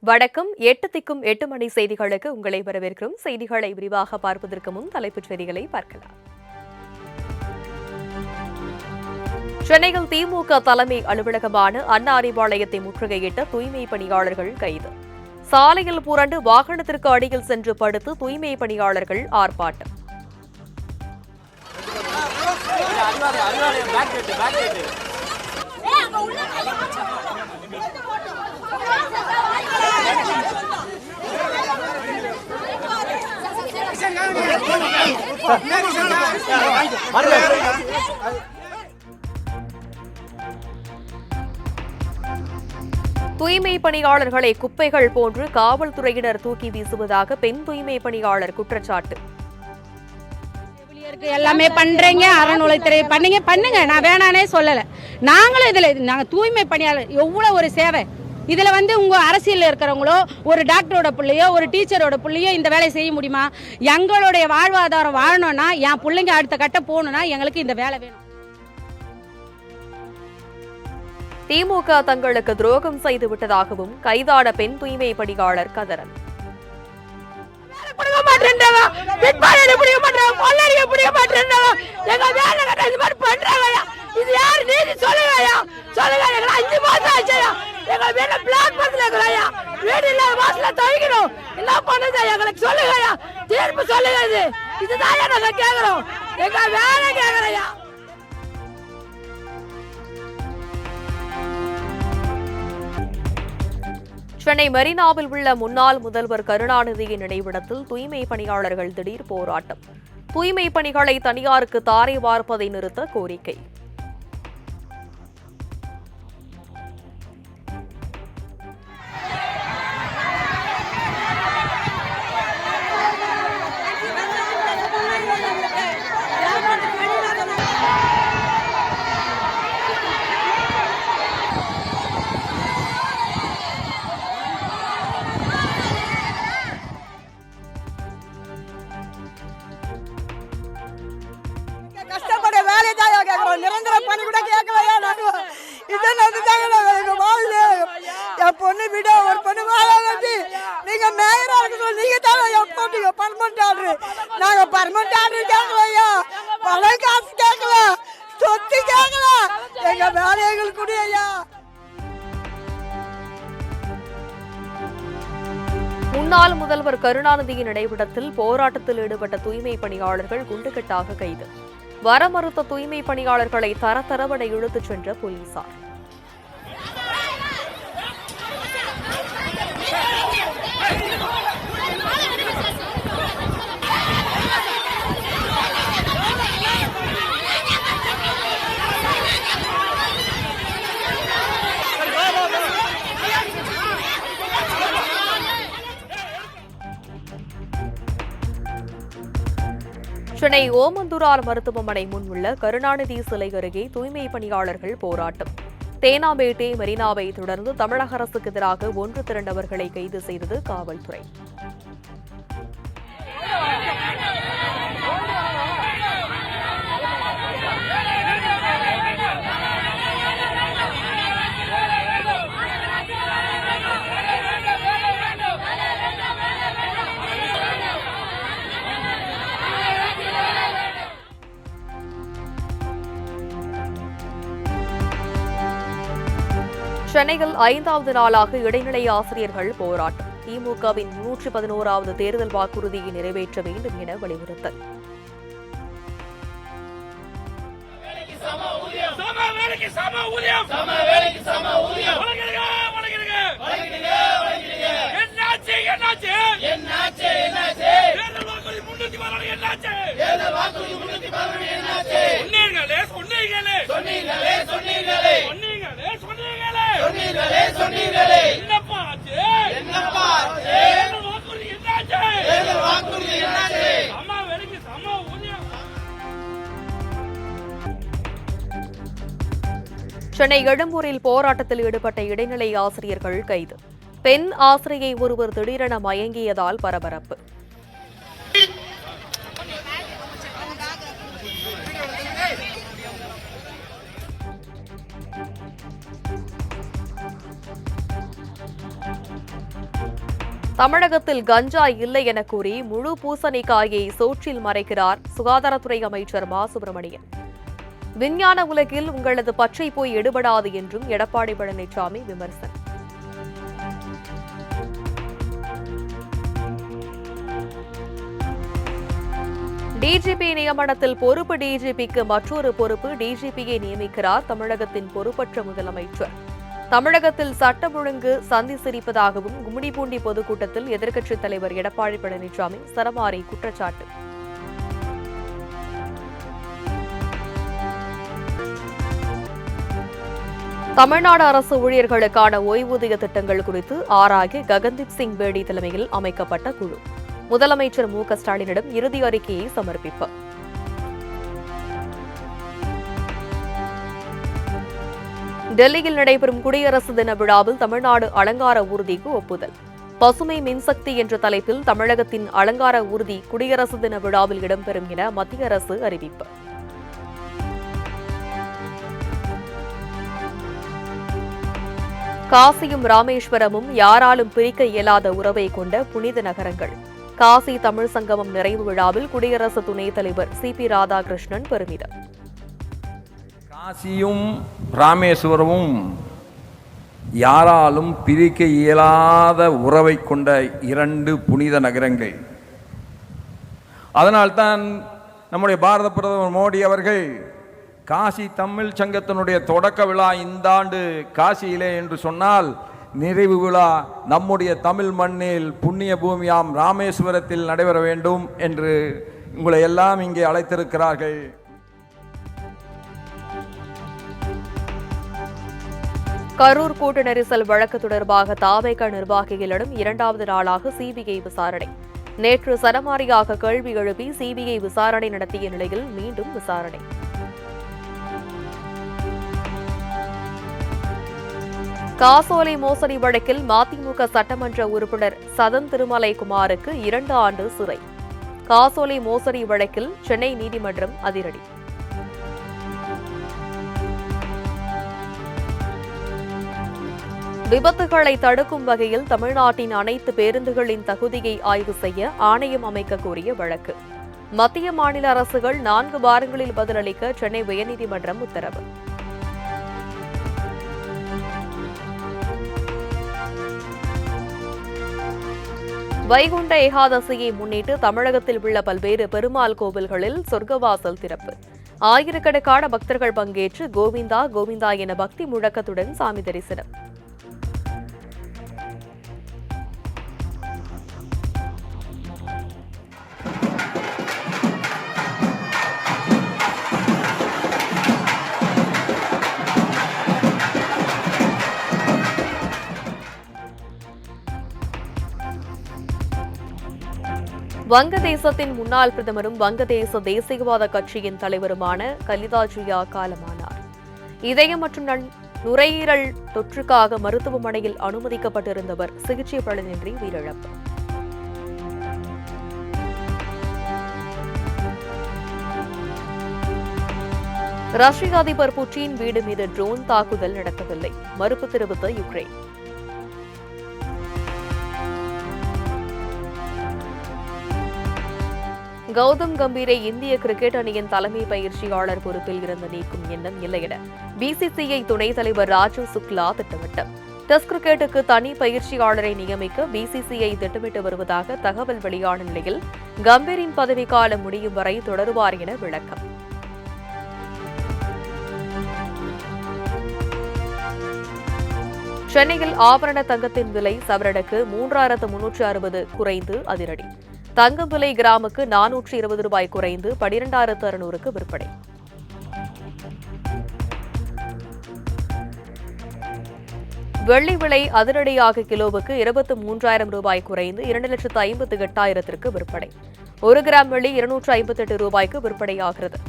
வணக்கம். 8 திக்கும் 8 மணி செய்திகளுக்கு உங்களை வரவேற்கிறோம். செய்திகளை விரிவாக பார்ப்பதற்கு முன் தலைப்புச் செய்திகளை பார்க்கலாம். சென்னையில் திமுக தலைமை அலுவலகமான அண்ணா அறிவாலயத்தை முற்றுகையிட்ட தூய்மை பணியாளர்கள் கைது. சாலையில் புரண்டு வாகனத்திற்கு அடியில் சென்று படுத்து தூய்மை பணியாளர்கள் ஆர்ப்பாட்டம். தூய்மை பணியாளர்களை குப்பைகள் போன்று காவல்துறையினர் தூக்கி வீசுவதாக பெண் தூய்மை பணியாளர் குற்றச்சாட்டு. எல்லாமே பண்றீங்க, அறநிலையத்துறை பண்ணுங்க, நான் வேணானே சொல்லல. நாங்களும் நாங்க தூய்மை பணியாளர் எவ்வளவு ஒரு சேவை. இதுல உங்க அரசியல் இருக்கிறவங்களோ ஒரு டாக்டரோட பிள்ளையோ ஒரு டீச்சரோட பிள்ளையோ இந்த வேலையை செய்ய முடியுமா? எங்களுடைய வாழ்வாதாரம் வாழணும்னா, என் பிள்ளைங்க அடுத்த கட்ட போகணும்னா எங்களுக்கு இந்த வேலை வேணும். திமுக தங்களுக்கு துரோகம் செய்து விட்டதாகவும் கைதான பெண் தூய்மை பணியாளர் கதறல். சென்னை மெரினாவில் உள்ள முன்னாள் முதல்வர் கருணாநிதியின் நினைவிடத்தில் தூய்மை பணியாளர்கள் திடீர் போராட்டம். தூய்மை பணிகளை தனியாருக்கு தாரை வார்ப்பதை நிறுத்த கோரிக்கை. கஷ்டப்பட வேலை தான் கேட்கறோம், நிரந்தர பணி கூட கேட்கலையா? நாங்க என் பொண்ணு விட ஒரு பொண்ணு வாழி நீங்க மேயரா இருக்க சொல்லி நீங்க தான் போட்டீங்க பர்மனன்ட் ஆர்டர். நாங்க பர்மனன்ட் ஆர்டர் கேட்கலையா, பணம் காசு கேட்கல, சொத்து கேட்கல, எங்க வேலைகள் கூடியா. முன்னாள் முதல்வர் கருணாநிதியின் நினைவிடத்தில் போராட்டத்தில் ஈடுபட்ட தூய்மை பணியாளர்கள் குண்டுகட்டாக கைது. வர மறுத்த தூய்மை பணியாளர்களை தரதரவென இழுத்துச் சென்ற போலீசார். சென்னை ஓமந்தூரார் மருத்துவமனை முன் உள்ள கருணாநிதி சிலை அருகே தூய்மை பணியாளர்கள் போராட்டம். தேனாம்பேட்டை மெரினாவை தொடர்ந்து தமிழக அரசுக்கு எதிராக ஒன்று திரண்டவர்களை கைது செய்தது காவல்துறை. சென்னையில் 5வது நாளாக இடைநிலை ஆசிரியர்கள் போராட்டம். திமுகவின் 111வது தேர்தல் வாக்குறுதியை நிறைவேற்ற வேண்டும் என வலியுறுத்தல். சென்னை எழும்பூரில் போராட்டத்தில் ஈடுபட்ட இடைநிலை ஆசிரியர்கள் கைது. பெண் ஆசிரியை ஒருவர் திடீரென மயங்கியதால் பரபரப்பு. தமிழகத்தில் கஞ்சா இல்லை என கூறி முழு பூசணிக்காயை சோற்றில் மறைக்கிறார் சுகாதாரத்துறை அமைச்சர் மா சுப்பிரமணியன். விஞ்ஞான உலகில் உங்களது பச்சை போய் எடுபடாது என்றும் எடப்பாடி பழனிசாமி விமர்சனம். டிஜிபி நியமனத்தில் பொறுப்பு டிஜிபிக்கு மற்றொரு பொறுப்பு, டிஜிபியை நியமிக்கிறார் தமிழகத்தின் பொறுப்பற்ற முதலமைச்சர். தமிழகத்தில் சட்டம் ஒழுங்கு சந்தி சிரிப்பதாகவும் கும்மிடிப்பூண்டி பொதுக்கூட்டத்தில் எதிர்க்கட்சித் தலைவர் எடப்பாடி பழனிசாமி சரமாரி குற்றச்சாட்டு. தமிழ்நாடு அரசு ஊழியர்களுக்கான ஓய்வூதிய திட்டங்கள் குறித்து ஆராய ககன்தீப் சிங் பேடி தலைமையில் அமைக்கப்பட்ட குழு முதலமைச்சர் மு க ஸ்டாலினிடம் இறுதி அறிக்கையை சமர்ப்பிப்பு. டெல்லியில் நடைபெறும் குடியரசு தின விழாவில் தமிழ்நாடு அலங்கார ஊர்திக்கு ஒப்புதல். பசுமை மின்சக்தி என்ற தலைப்பில் தமிழகத்தின் அலங்கார ஊர்தி குடியரசு தின விழாவில் இடம்பெறும் என மத்திய அரசு அறிவிப்பு. காசியும் ராமேஸ்வரமும் யாராலும் பிரிக்க இயலாத உறவை கொண்ட புனித நகரங்கள். காசி தமிழ் சங்கமம் நிறைவு விழாவில் குடியரசு துணைத் தலைவர் சி.பி. ராதாகிருஷ்ணன் பெருமிதம். காசியும் ராமேஸ்வரமும் யாராலும் பிரிக்க இயலாத உறவை கொண்ட இரண்டு புனித நகரங்கள். அதனால்தான் நம்முடைய பாரத பிரதமர் மோடி அவர்கள் காசி தமிழ் சங்கத்தினுடைய தொடக்க விழா இந்த ஆண்டு காசியிலே என்று சொன்னால், நிறைவு விழா நம்முடைய தமிழ் மண்ணில் புண்ணிய பூமியாம் ராமேஸ்வரத்தில் நடைபெற வேண்டும் என்று உங்களை எல்லாம் இங்கே அழைத்திருக்கிறார்கள். கரூர் கூட்ட நெரிசல் வழக்கு தொடர்பாக தாவேக நிர்வாகிகளிடம் இரண்டாவது நாளாக சிபிஐ விசாரணை. நேற்று சரமாரியாக கேள்வி எழுப்பி சிபிஐ விசாரணை நடத்திய நிலையில் மீண்டும் விசாரணை. காசோலை மோசடி வழக்கில் மதிமுக சட்டமன்ற உறுப்பினர் சதன் திருமலைக்குமாருக்கு 2 ஆண்டு சிறை. காசோலை மோசடி வழக்கில் சென்னை நீதிமன்றம் அதிரடி. விபத்துகளை தடுக்கும் வகையில் தமிழ்நாட்டின் அனைத்து பேருந்துகளின் தகுதியை ஆய்வு செய்ய ஆணையம் அமைக்க கோரிய வழக்கு. மத்திய மாநில அரசுகள் 4 வாரங்களில் பதிலளிக்க சென்னை உயர்நீதிமன்றம் உத்தரவு. வைகுண்ட ஏகாதசியை முன்னிட்டு தமிழகத்தில் உள்ள பல்வேறு பெருமாள் கோவில்களில் சொர்க்கவாசல் திறப்பு. ஆயிரக்கணக்கான பக்தர்கள் பங்கேற்று கோவிந்தா கோவிந்தா என பக்தி முழக்கத்துடன் சாமி தரிசனம். வங்கதேசத்தின் முன்னாள் பிரதமரும் வங்கதேச தேசியவாத கட்சியின் தலைவருமான கலிதா ஜியா காலமானார். இதயம் மற்றும் நுரையீரல் தொற்றுக்காக மருத்துவமனையில் அனுமதிக்கப்பட்டிருந்தவர் சிகிச்சை பலனின்றி உயிரிழப்பு. ரஷ்ய அதிபர் புட்டின் வீடு மீது ட்ரோன் தாக்குதல் நடத்தவில்லை, மறுப்பு தெரிவித்த யுக்ரைன். கௌதம் கம்பீரை இந்திய கிரிக்கெட் அணியின் தலைமை பயிற்சியாளர் பொறுப்பில் இருந்து நீக்கும் எண்ணம் இல்லை என பிசிசிஐ துணைத் தலைவர் ராஜீவ் சுக்லா திட்டமிட்டார். டெஸ்ட் கிரிக்கெட்டுக்கு தனி பயிற்சியாளரை நியமிக்க பிசிசிஐ திட்டமிட்டு வருவதாக தகவல் வெளியான நிலையில் கம்பீரின் பதவிக்காலம் முடியும் வரை தொடருவார் என விளக்கம். சென்னையில் ஆபரண தங்கத்தின் விலை சவரனுக்கு 3360 குறைந்து அதிரடி. தங்கம் விலை கிராமுக்கு 420 ரூபாய் குறைந்து 12,600க்கு விற்பனை. வெள்ளி விலை அதிரடியாக கிலோவுக்கு 23,000 ரூபாய் குறைந்து 2,58,000க்கு விற்பனை. 1 கிராம் வெள்ளி 258 ரூபாய்க்கு விற்பனையாகிறது.